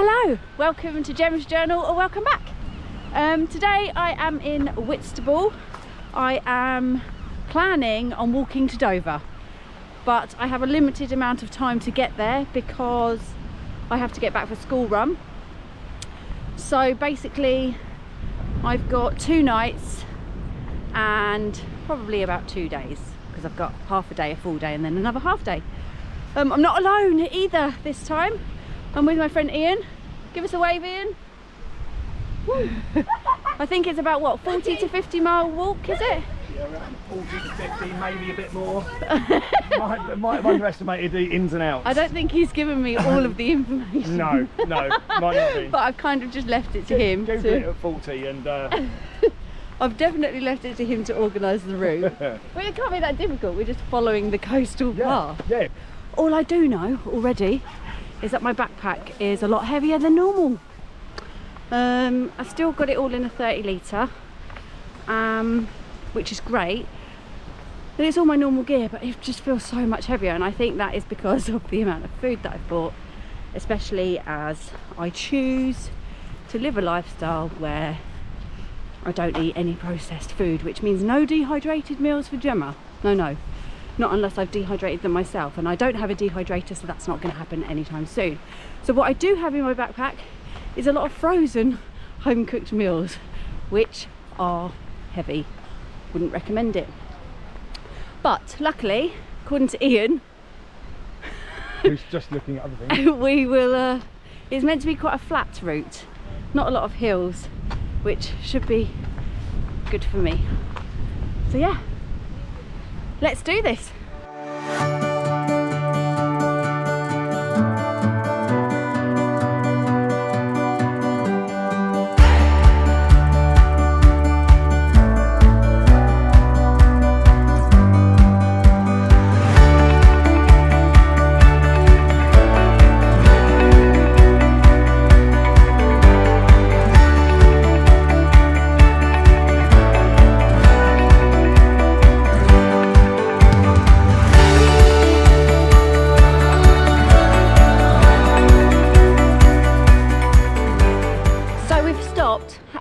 Hello, welcome to Gem's Journal, or welcome back. Today I am in Whitstable. I am planning on walking to Dover, but I have a limited amount of time to get there because I have to get back for school run. So basically I've got 2 nights and probably about 2 days, because I've got half a day, a full day, and then another half day. I'm not alone either this time. I'm with my friend Ian. Give us a wave, Ian. Woo. I think it's about what, 40 to 50 mile walk, is it? Yeah, around 40 to 50, maybe a bit more. might have underestimated the ins and outs. I don't think he's given me all of the information. No, might not be. But I've kind of just left it to him. Go it at 40 and... I've definitely left it to him to organise the route. Well, it can't be that difficult, we're just following the coastal path. Yeah. All I do know already is that my backpack is a lot heavier than normal. I've still got it all in a 30 litre, which is great. And it's all my normal gear, but it just feels so much heavier, and I think that is because of the amount of food that I've bought, especially as I choose to live a lifestyle where I don't eat any processed food, which means no dehydrated meals for Gemma. No, not unless I've dehydrated them myself, and I don't have a dehydrator, so that's not going to happen anytime soon. So what I do have in my backpack is a lot of frozen home cooked meals, which are heavy. Wouldn't recommend it. But luckily, according to Ian, who's just looking at other things, we will it's meant to be quite a flat route, not a lot of hills, which should be good for me. So yeah, let's do this.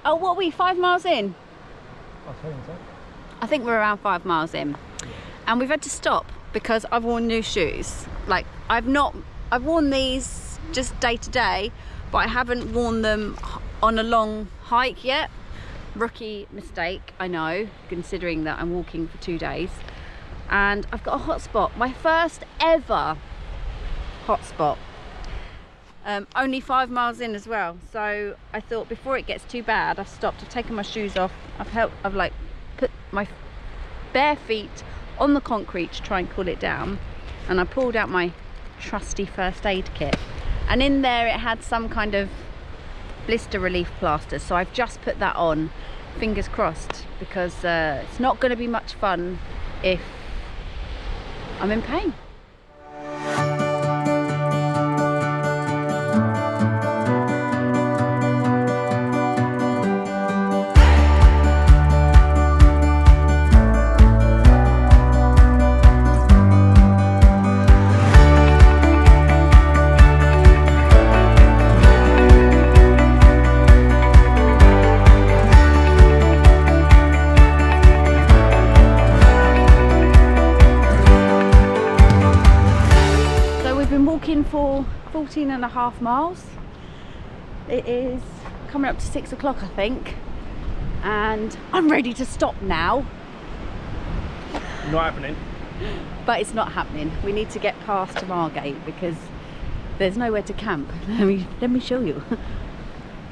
What are we, 5 miles in? I think we're around 5 miles in, and we've had to stop because I've worn new shoes. Like I've worn these just day to day, but I haven't worn them on a long hike yet. Rookie mistake, I know, considering that I'm walking for 2 days. And I've got a hotspot, my first ever hotspot. Only 5 miles in as well, so I thought before it gets too bad, I've stopped, I've taken my shoes off, I've like put my bare feet on the concrete to try and cool it down, and I pulled out my trusty first aid kit, and in there it had some kind of blister relief plaster, so I've just put that on, fingers crossed, because it's not going to be much fun if I'm in pain. For 14.5 miles. It is coming up to 6 o'clock, I think, and I'm ready to stop now. not happening. But it's not happening. We need to get past Margate because there's nowhere to camp. Let me show you.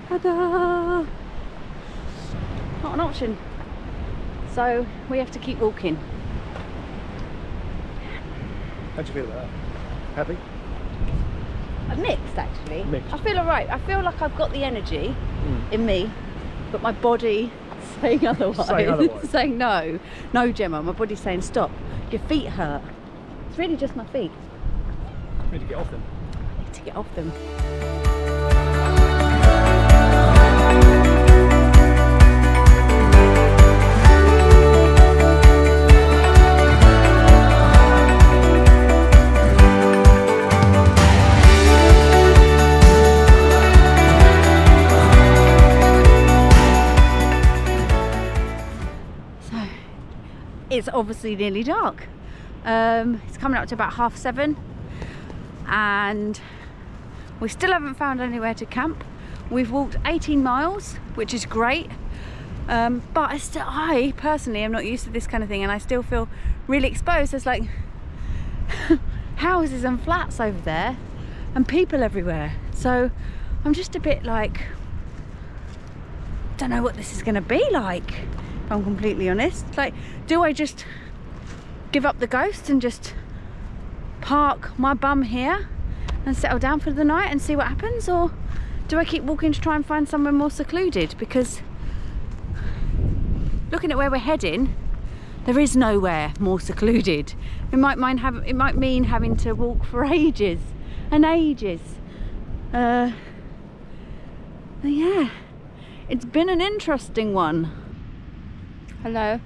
Ta-da! Not an option. So we have to keep walking. How do you feel about that? Happy? Mixed, actually. Mixed. I feel alright. I feel like I've got the energy in me, but my body saying otherwise. Saying no. No, Gemma, my body's saying stop. Your feet hurt. It's really just my feet. You need to get off them. I need to get off them. obviously nearly dark. It's coming up to about 7:30 and we still haven't found anywhere to camp. We've walked 18 miles, which is great, but I personally am not used to this kind of thing, and I still feel really exposed. There's like houses and flats over there and people everywhere, so I'm just a bit like, don't know what this is going to be like, if I'm completely honest. Like, do I just give up the ghost and just park my bum here and settle down for the night and see what happens, or do I keep walking to try and find somewhere more secluded? Because looking at where we're heading, there is nowhere more secluded. It might mean having to walk for ages and ages. Yeah, it's been an interesting one. Hello.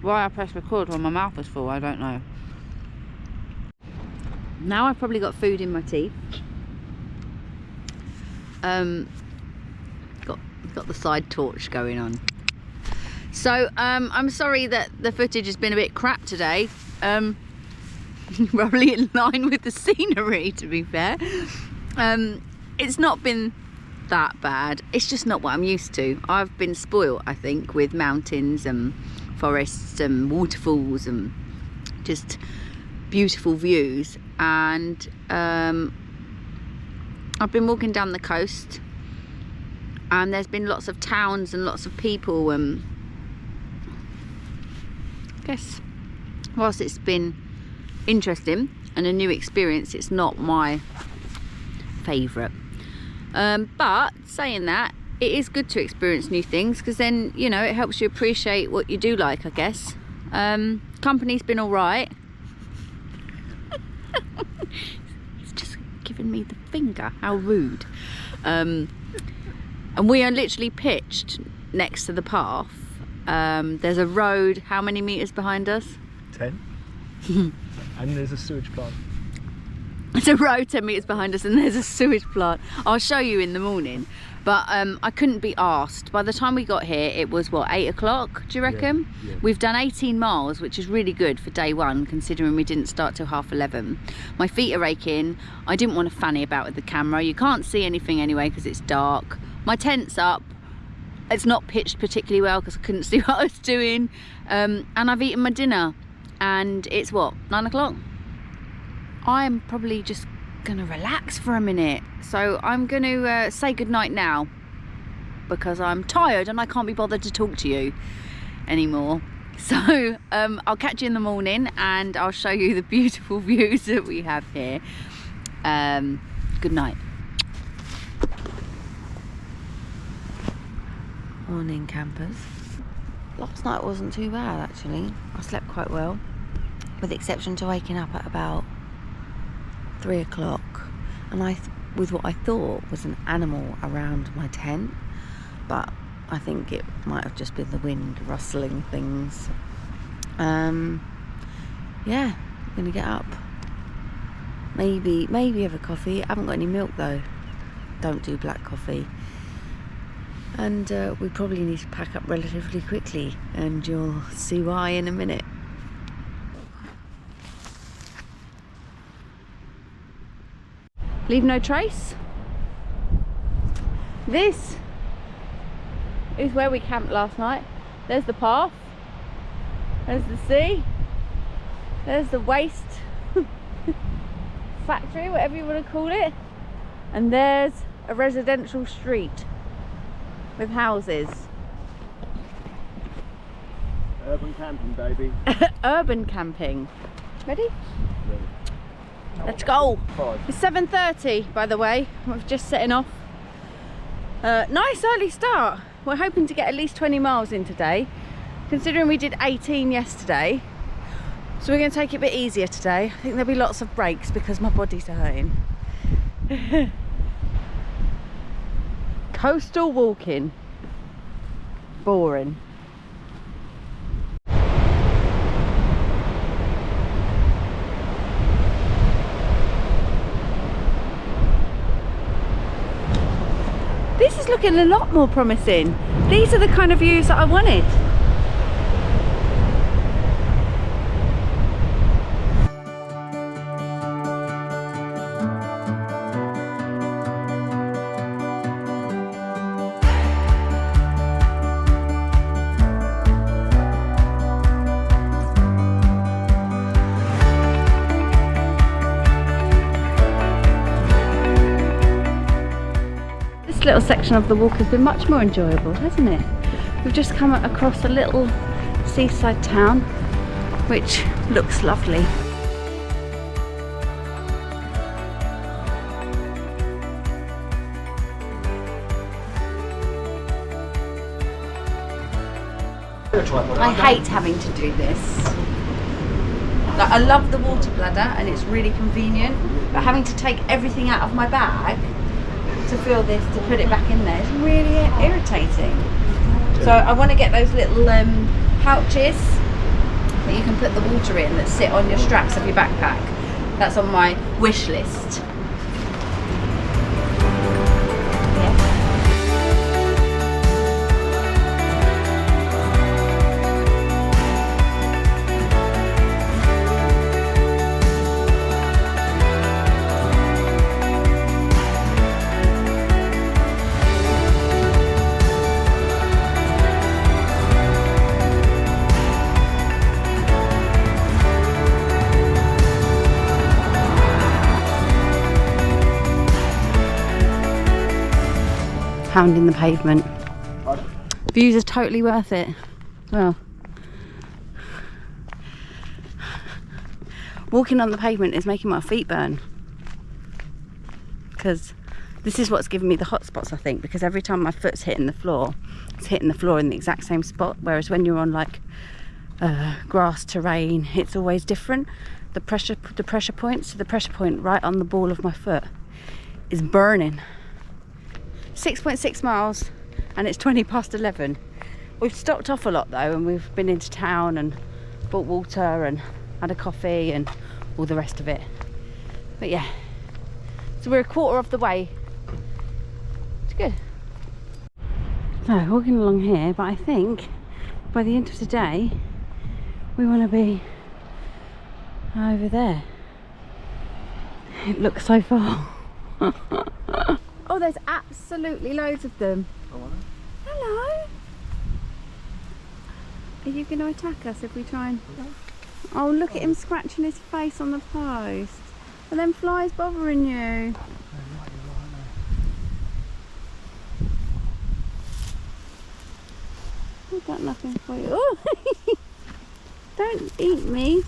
Why I pressed record when my mouth was full, I don't know. Now I've probably got food in my teeth. Got the side torch going on. So I'm sorry that the footage has been a bit crap today. Probably in line with the scenery, to be fair. It's not been that bad. It's just not what I'm used to. I've been spoiled, I think, with mountains and forests and waterfalls and just beautiful views. And I've been walking down the coast, and there's been lots of towns and lots of people, and I guess whilst it's been interesting and a new experience, it's not my favourite. But saying that, it is good to experience new things, because then, you know, it helps you appreciate what you do like, I guess. Company's been all right. He's just giving me the finger. How rude. And we are literally pitched next to the path. There's a road, how many metres behind us? 10. And there's a sewage plant. There's a road 10 metres behind us and there's a sewage plant. I'll show you in the morning. But I couldn't be asked. By the time we got here, it was, what, 8 o'clock, do you reckon? Yeah, yeah. We've done 18 miles, which is really good for day one, considering we didn't start till 11:30. My feet are aching. I didn't want to fanny about with the camera. You can't see anything anyway because it's dark. My tent's up. It's not pitched particularly well because I couldn't see what I was doing. And I've eaten my dinner. And it's, what, 9 o'clock? I'm probably just gonna relax for a minute, so I'm gonna say goodnight now, because I'm tired and I can't be bothered to talk to you anymore. So I'll catch you in the morning and I'll show you the beautiful views that we have here. Good night. Morning, campers. Last night wasn't too bad, actually. I slept quite well, with the exception to waking up at about 3 o'clock, and with what I thought was an animal around my tent, but I think it might have just been the wind rustling things. Yeah, I'm gonna get up, maybe have a coffee. I haven't got any milk though, don't do black coffee, and we probably need to pack up relatively quickly, and you'll see why in a minute. Leave no trace. This is where we camped last night. There's the path, there's the sea, there's the waste factory, whatever you want to call it, and there's a residential street with houses. Urban camping, baby. Urban camping. Ready? Ready. Let's go. 5. It's 7:30, by the way. We're just setting off. Nice early start. We're hoping to get at least 20 miles in today, considering we did 18 yesterday. So we're going to take it a bit easier today. I think there'll be lots of breaks because my body's hurting. Coastal walking. Boring. This is looking a lot more promising. These are the kind of views that I wanted. little section of the walk has been much more enjoyable, hasn't it? We've just come across a little seaside town, which looks lovely. I hate having to do this. Like, I love the water bladder and it's really convenient, but having to take everything out of my bag to fill this, to put it back in there, is really irritating. So I want to get those little pouches that you can put the water in that sit on your straps of your backpack. That's on my wish list. Pounding the pavement. Views are totally worth it. Well, walking on the pavement is making my feet burn, because this is what's giving me the hot spots, I think, because every time my foot's hitting the floor, it's hitting the floor in the exact same spot, whereas when you're on like grass terrain, it's always different. The pressure point, so the pressure point right on the ball of my foot is burning. 6.6 miles and it's 11:20. We've stopped off a lot though, and we've been into town and bought water and had a coffee and all the rest of it. But yeah, so we're a quarter of the way. It's good. So walking along here, but I think by the end of the day we want to be over there. It looks so far. Oh, there's absolutely loads of them. Oh, hello. Are you going to attack us if we try and... Oh, look at him scratching his face on the post. And then flies bothering you. I've got nothing for you. Oh, don't eat me.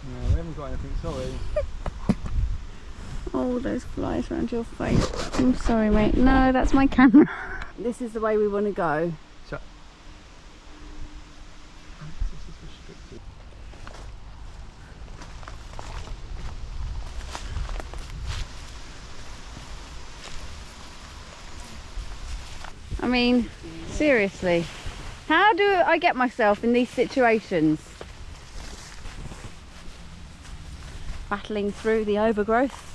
No, we haven't got anything, sorry. Oh, those flies around your face. I'm sorry, mate. No, that's my camera. This is the way we want to go. So, this is restricted. I mean, seriously, how do I get myself in these situations? Battling through the overgrowth.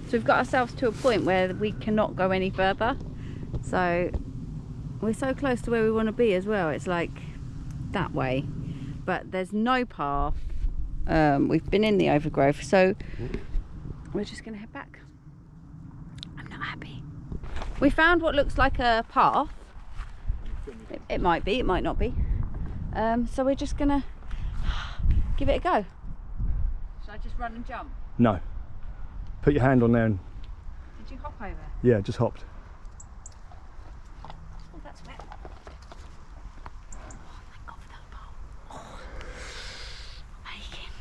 So we've got ourselves to a point where we cannot go any further. So we're so close to where we want to be as well. It's like that way, but there's no path. We've been in the overgrowth, so we're just gonna head back. I'm not happy. We found what looks like a path. It might be, it might not be. So we're just gonna give it a go. Should I just run and jump? No. Put your hand on there and... Did you hop over? Yeah, just hopped. Oh, that's wet. Oh, thank God for that bowl. Oh, aching.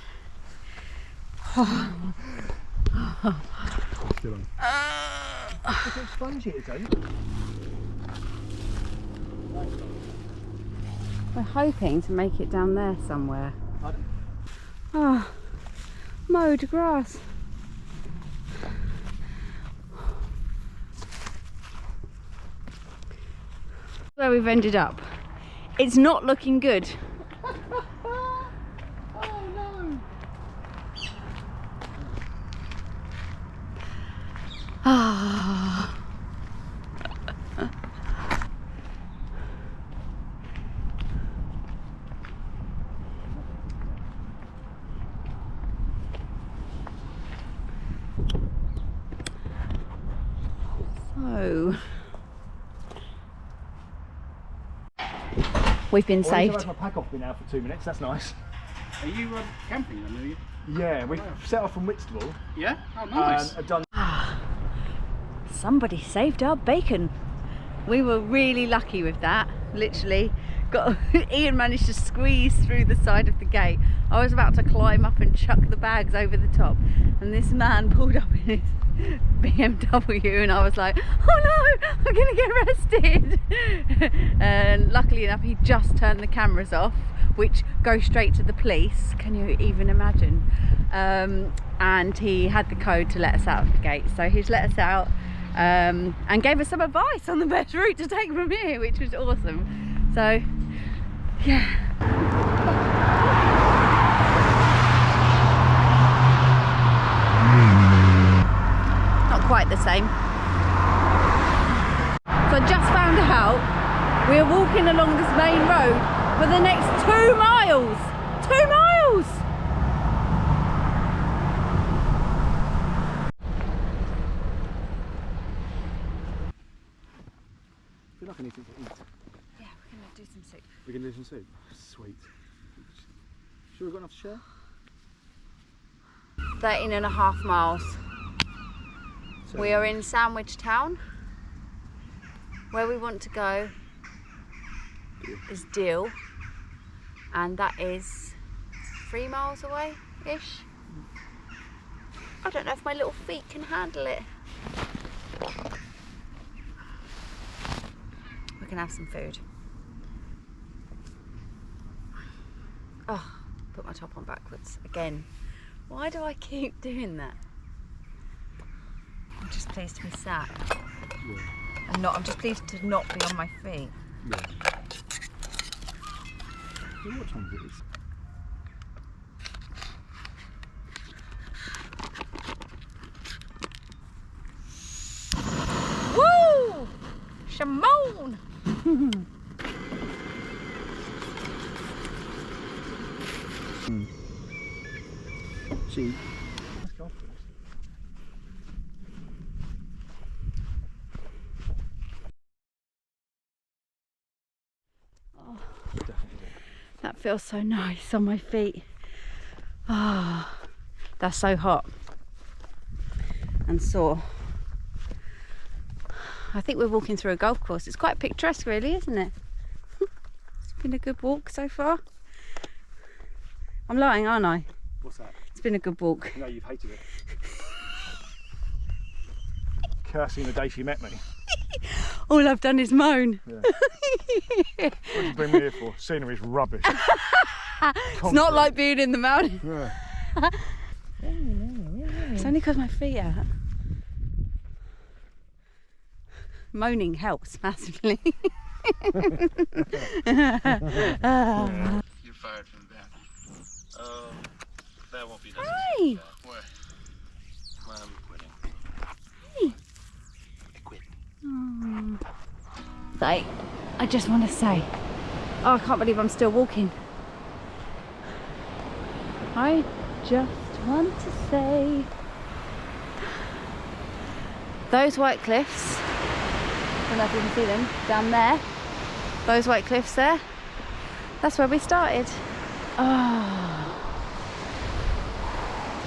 Still on. Look how spongy it is, eh? We're hoping to make it down there somewhere. Pardon? Oh, mowed grass. Where we've ended up. It's not looking good. Oh no! Ah. So we've been Well, saved. I've had my pack off me now for 2 minutes, that's nice. Are you camping then, are you? Yeah, we set off from Whitstable. Yeah? Oh, nice. I've done. Somebody saved our bacon. We were really lucky with that. Literally got Ian managed to squeeze through the side of the gate. I was about to climb up and chuck the bags over the top, and this man pulled up in his BMW, and I was like, oh no, I'm gonna get arrested. And luckily enough, he just turned the cameras off, which go straight to the police. Can you even imagine? And he had the code to let us out of the gate, so he's let us out and gave us some advice on the best route to take from here, which was awesome. So yeah. Not quite the same. So I just found out we're walking along this main road for the next 2 miles. 2 miles! I feel like I need to eat. Yeah, we're gonna do some soup. We're going to do some soup? Sweet. Sure we've got enough to share? 13.5 miles. So We are in Sandwich Town. Where we want to go is Deal, and that is 3 miles away-ish. I don't know if my little feet can handle it. We can have some food. Oh, put my top on backwards again. Why do I keep doing that? I'm just pleased to be sat. Yeah. I'm just pleased to not be on my feet. Yeah. What time is it? Woo! Shimon! See. Let's go for it. Oh, Definitely. that feels so nice on my feet. Ah, oh, that's so hot and sore. I think we're walking through a golf course. It's quite picturesque, really, isn't it? It's been a good walk so far. I'm lying, aren't I? What's that? It's been a good walk. No, you've hated it. Cursing the day she met me. All I've done is moan. Yeah. What did you bring me here for? Scenery's rubbish. It's not like being in the mountains. Yeah. It's only because my feet are hurt. Moaning helps massively. You're fired from that. That won't be necessary. Hey! What? I'm quitting. Hey! I quit. I just want to say, oh, I can't believe I'm still walking. I just want to say, those white cliffs, I don't know if you can see them down there, those white cliffs there, that's where we started. Oh,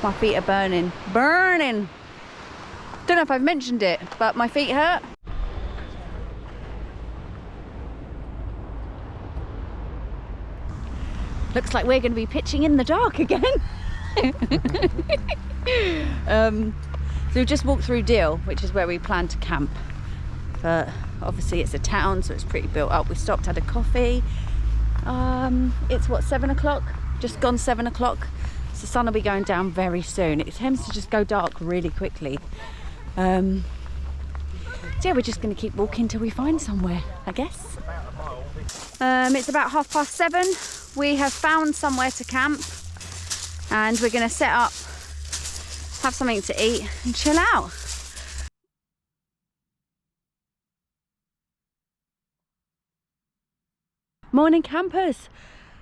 my feet are burning. Don't know if I've mentioned it, but my feet hurt. Looks like we're going to be pitching in the dark again. So we've just walked through Deal, which is where we plan to camp. But obviously it's a town, so it's pretty built up. We stopped, had a coffee. It's what, 7 o'clock? Just gone 7 o'clock. So the sun will be going down very soon. It tends to just go dark really quickly. So yeah, we're just going to keep walking till we find somewhere, I guess. It's about 7:30. We have found somewhere to camp, and we're going to set up, have something to eat and chill out. Morning campers.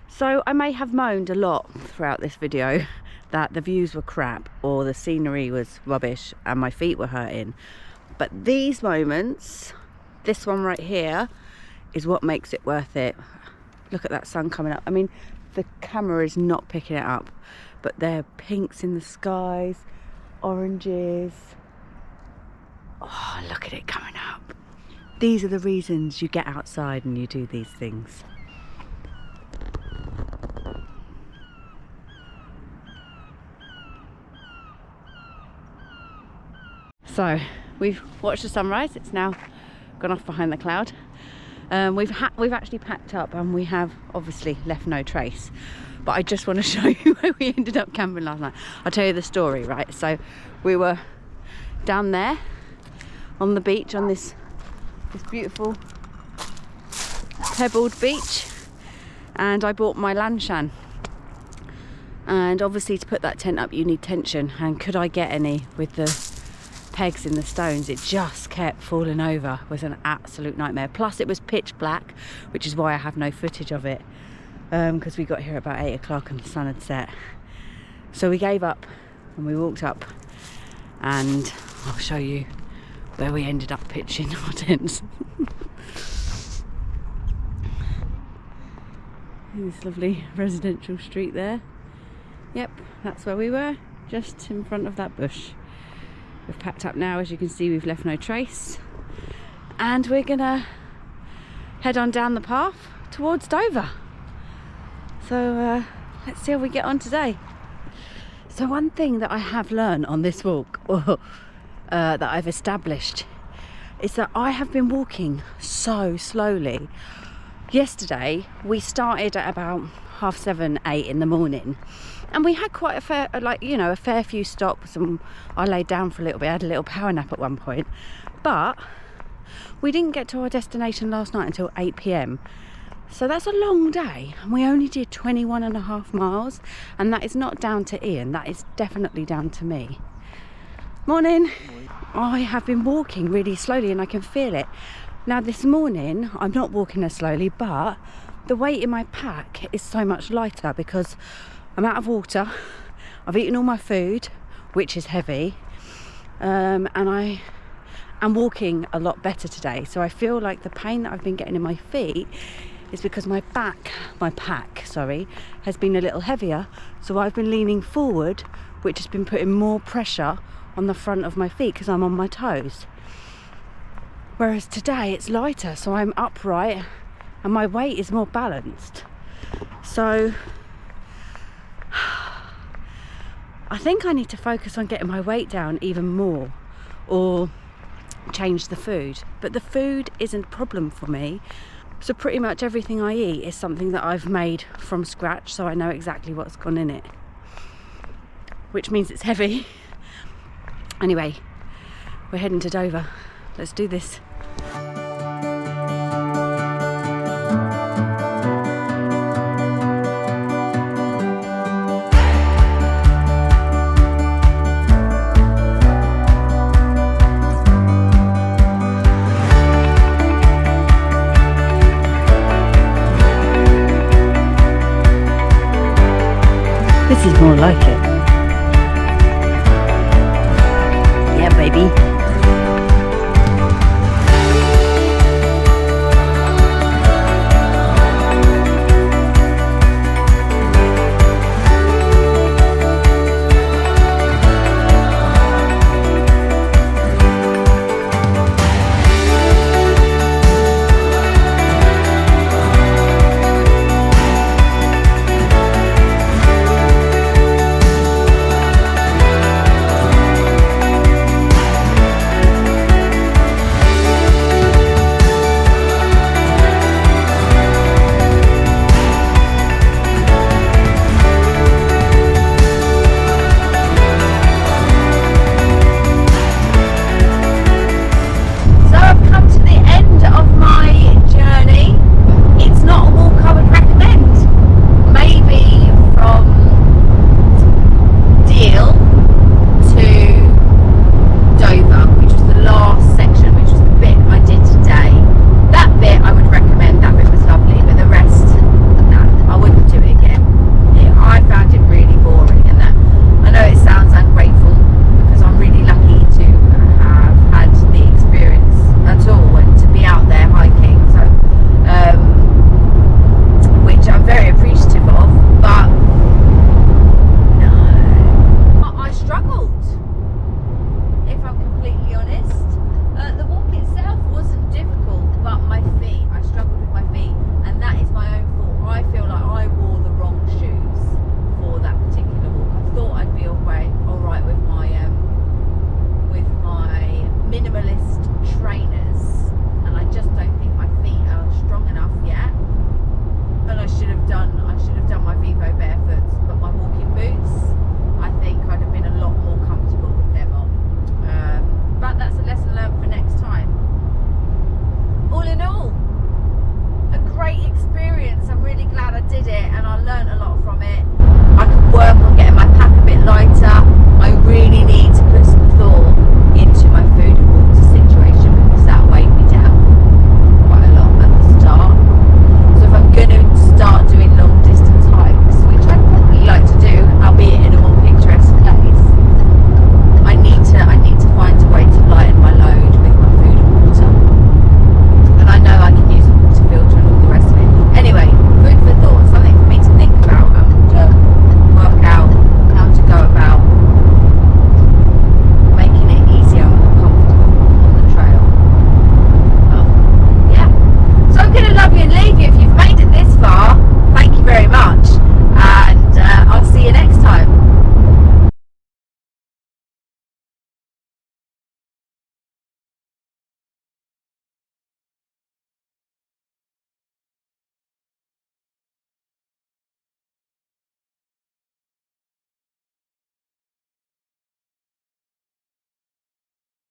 So I may have moaned a lot throughout this video that the views were crap or the scenery was rubbish and my feet were hurting, but these moments, this one right here, is what makes it worth it. Look at that sun coming up. I mean, the camera is not picking it up, but there are pinks in the skies, oranges. Oh, look at it coming up. These are the reasons you get outside and you do these things. So we've watched the sunrise. It's now gone off behind the cloud. We've actually packed up and we have obviously left no trace. But I just want to show you where we ended up camping last night. I'll tell you the story, right? So we were down there on the beach on this beautiful pebbled beach, and I bought my Lanshan. And obviously to put that tent up you need tension, and could I get any with the pegs in the stones? It just kept falling over. It was an absolute nightmare. Plus it was pitch black, which is why I have no footage of it, because we got here about 8 o'clock and the sun had set. So we gave up and we walked up, and I'll show you where we ended up pitching our tents. This lovely residential street there. Yep, that's where we were, just in front of that bush. We've packed up now, as you can see. We've left no trace, and we're gonna head on down the path towards Dover. So let's see how we get on today. So one thing that I have learned on this walk, that I've established, is that I have been walking so slowly. Yesterday we started at about 7:30, 8 in the morning, and we had quite a fair, a fair few stops, and I laid down for a little bit. I had a little power nap at one point, but we didn't get to our destination last night until 8 p.m. So that's a long day, and we only did 21.5 miles, and that is not down to Ian, that is definitely down to me. Morning. I have been walking really slowly and I can feel it. Now this morning I'm not walking as slowly, but the weight in my pack is so much lighter because I'm out of water, I've eaten all my food, which is heavy, and I am walking a lot better today. So I feel like the pain that I've been getting in my feet is because my pack has been a little heavier, so I've been leaning forward, which has been putting more pressure on the front of my feet because I'm on my toes. Whereas today it's lighter, so I'm upright and my weight is more balanced. So I think I need to focus on getting my weight down even more, or change the food. But the food isn't a problem for me. So pretty much everything I eat is something that I've made from scratch, so I know exactly what's gone in it, which means it's heavy. Anyway, we're heading to Dover. Let's do this. This is more like it.